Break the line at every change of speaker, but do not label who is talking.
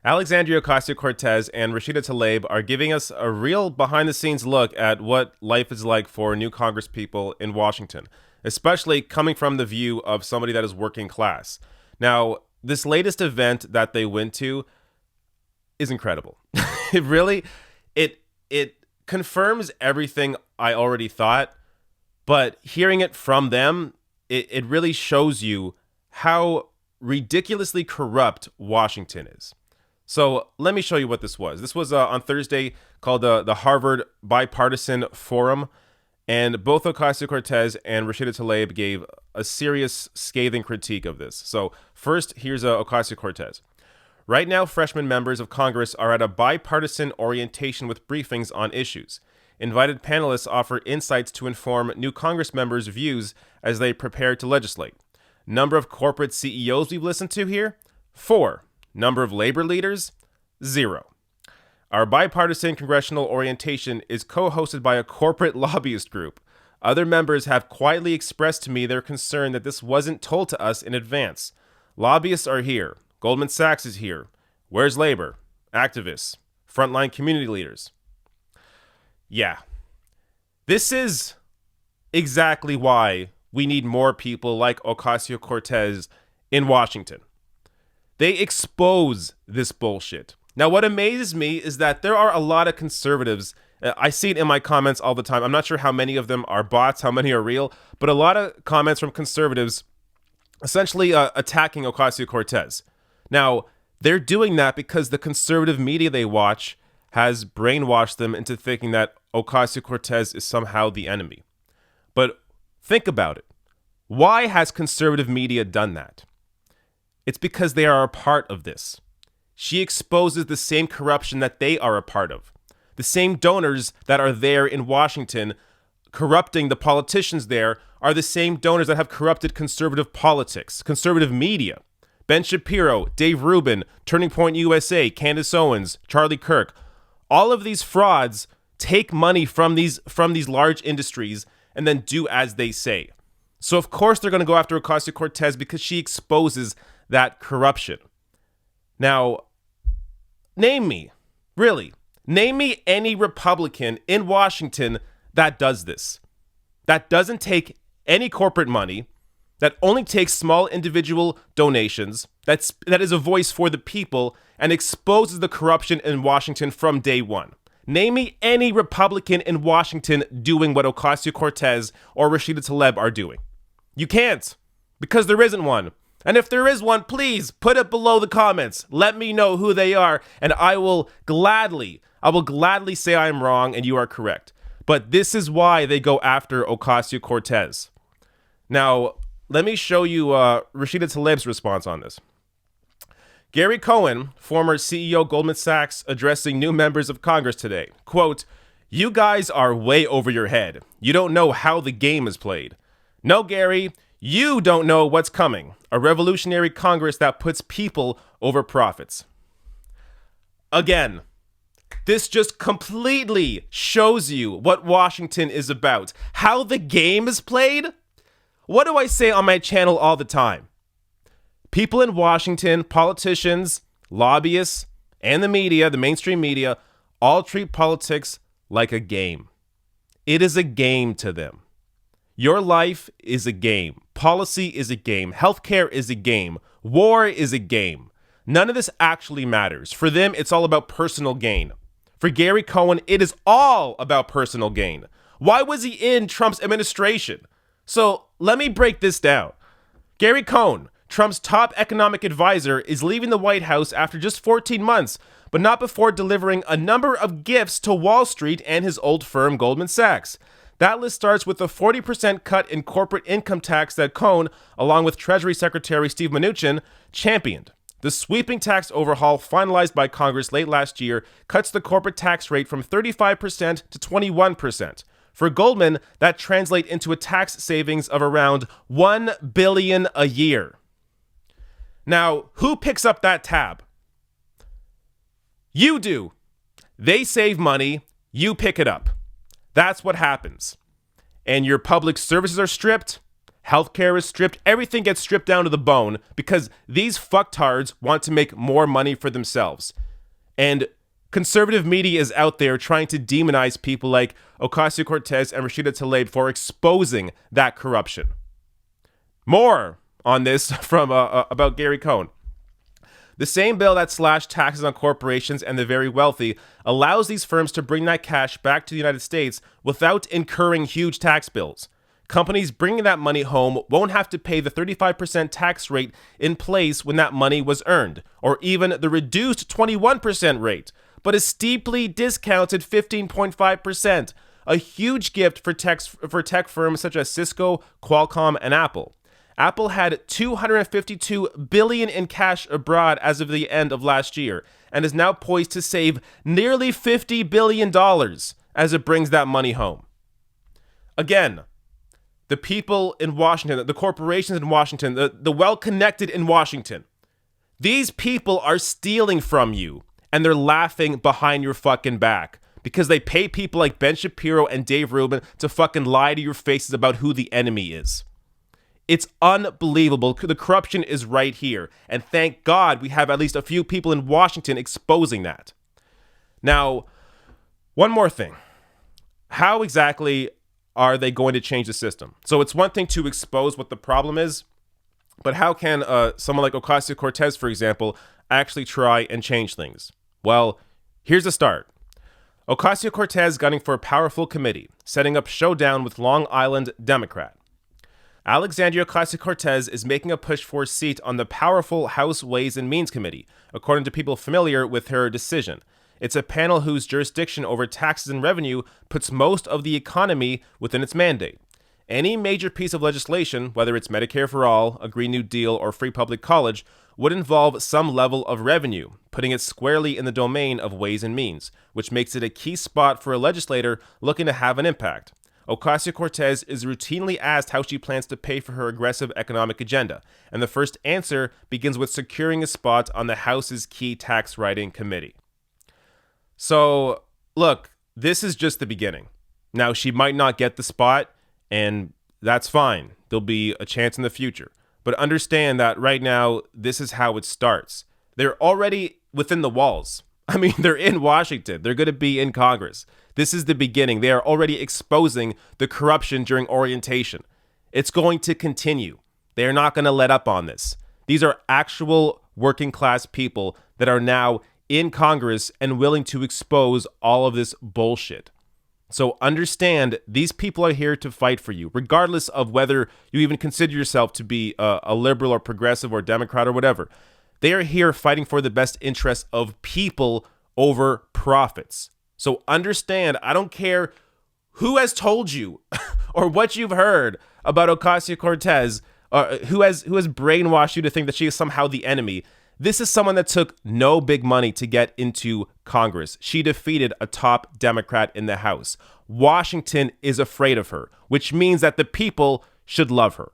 Alexandria Ocasio-Cortez and Rashida Tlaib are giving us a real behind-the-scenes look at what life is like for new Congress people in Washington, especially coming from the view of somebody that is working class. Now, this latest event that they went to is incredible. It really, it confirms everything I already thought, but hearing it from them, it really shows you how ridiculously corrupt Washington is. So let me show you what this was. This was on Thursday called the Harvard Bipartisan Forum, and both Ocasio-Cortez and Rashida Tlaib gave a serious, scathing critique of this. So first, here's Ocasio-Cortez. Right now, freshman members of Congress are at a bipartisan orientation with briefings on issues. Invited panelists offer insights to inform new Congress members' views as they prepare to legislate. Number of corporate CEOs we've listened to here? 4. Number of labor leaders? 0. Our bipartisan congressional orientation is co-hosted by a corporate lobbyist group. Other members have quietly expressed to me their concern that this wasn't told to us in advance. Lobbyists are here. Goldman Sachs is here. Where's labor? Activists. Frontline community leaders. Yeah. This is exactly why we need more people like Ocasio-Cortez in Washington. They expose this bullshit. Now, what amazes me is that there are a lot of conservatives. I see it in my comments all the time. I'm not sure how many of them are bots, how many are real, but a lot of comments from conservatives essentially attacking Ocasio-Cortez. Now, they're doing that because the conservative media they watch has brainwashed them into thinking that Ocasio-Cortez is somehow the enemy. But think about it. Why has conservative media done that? It's because they are a part of this. She exposes the same corruption that they are a part of. The same donors that are there in Washington corrupting the politicians there are the same donors that have corrupted conservative politics, conservative media. Ben Shapiro, Dave Rubin, Turning Point USA, Candace Owens, Charlie Kirk. All of these frauds take money from these large industries and then do as they say. So of course they're going to go after Ocasio-Cortez because she exposes that corruption. Now, name me any Republican in Washington that does this, that doesn't take any corporate money, that only takes small individual donations, that is a voice for the people and exposes the corruption in Washington from day one. Name me any Republican in Washington doing what Ocasio-Cortez or Rashida Tlaib are doing. You can't, because there isn't one. And if there is one, please put it below the comments. Let me know who they are, and I will gladly say I am wrong and you are correct. But this is why they go after Ocasio-Cortez. Now, let me show you Rashida Tlaib's response on this. Gary Cohen, former CEO Goldman Sachs, addressing new members of Congress today. Quote, "You guys are way over your head. You don't know how the game is played. No, Gary, you don't know what's coming. A revolutionary Congress that puts people over profits." Again, this just completely shows you what Washington is about. How the game is played? What do I say on my channel all the time? People in Washington, politicians, lobbyists, and the media, the mainstream media, all treat politics like a game. It is a game to them. Your life is a game. Policy is a game. Healthcare is a game. War is a game. None of this actually matters. For them, it's all about personal gain. For Gary Cohen, it is all about personal gain. Why was he in Trump's administration? So let me break this down. Gary Cohen, Trump's top economic advisor, is leaving the White House after just 14 months, but not before delivering a number of gifts to Wall Street and his old firm Goldman Sachs. That list starts with the 40% cut in corporate income tax that Cohen, along with Treasury Secretary Steve Mnuchin, championed. The sweeping tax overhaul finalized by Congress late last year cuts the corporate tax rate from 35% to 21%. For Goldman, that translates into a tax savings of around $1 billion a year. Now, who picks up that tab? You do. They save money, you pick it up. That's what happens. And your public services are stripped? Healthcare is stripped. Everything gets stripped down to the bone because these fucktards want to make more money for themselves. And conservative media is out there trying to demonize people like Ocasio-Cortez and Rashida Tlaib for exposing that corruption. More on this from about Gary Cohn. The same bill that slashed taxes on corporations and the very wealthy allows these firms to bring that cash back to the United States without incurring huge tax bills. Companies bringing that money home won't have to pay the 35% tax rate in place when that money was earned, or even the reduced 21% rate, but a steeply discounted 15.5%, a huge gift for tech firms such as Cisco, Qualcomm, and Apple. Apple had $252 billion in cash abroad as of the end of last year, and is now poised to save nearly $50 billion as it brings that money home. Again, the people in Washington, the corporations in Washington, the well-connected in Washington, these people are stealing from you, and they're laughing behind your fucking back because they pay people like Ben Shapiro and Dave Rubin to fucking lie to your faces about who the enemy is. It's unbelievable. The corruption is right here. And thank God we have at least a few people in Washington exposing that. Now, one more thing. How exactly are they going to change the system? So it's one thing to expose what the problem is, but how can someone like Ocasio-Cortez, for example, actually try and change things? Well, here's a start. Ocasio-Cortez gunning for a powerful committee, setting up showdown with Long Island Democrat. Alexandria Ocasio-Cortez is making a push for a seat on the powerful House Ways and Means Committee, according to people familiar with her decision. It's a panel whose jurisdiction over taxes and revenue puts most of the economy within its mandate. Any major piece of legislation, whether it's Medicare for All, a Green New Deal, or free public college, would involve some level of revenue, putting it squarely in the domain of Ways and Means, which makes it a key spot for a legislator looking to have an impact. Ocasio-Cortez is routinely asked how she plans to pay for her aggressive economic agenda, and the first answer begins with securing a spot on the House's key tax writing committee. So, look, this is just the beginning. Now, she might not get the spot, and that's fine. There'll be a chance in the future. But understand that right now, this is how it starts. They're already within the walls. I mean, they're in Washington. They're going to be in Congress. This is the beginning. They are already exposing the corruption during orientation. It's going to continue. They are not going to let up on this. These are actual working class people that are now in Congress and willing to expose all of this bullshit. So understand, these people are here to fight for you, regardless of whether you even consider yourself to be a liberal or progressive or Democrat or whatever. They are here fighting for the best interests of people over profits. So understand, I don't care who has told you or what you've heard about Ocasio-Cortez, who has brainwashed you to think that she is somehow the enemy. This is someone that took no big money to get into Congress. She defeated a top Democrat in the House. Washington is afraid of her, which means that the people should love her.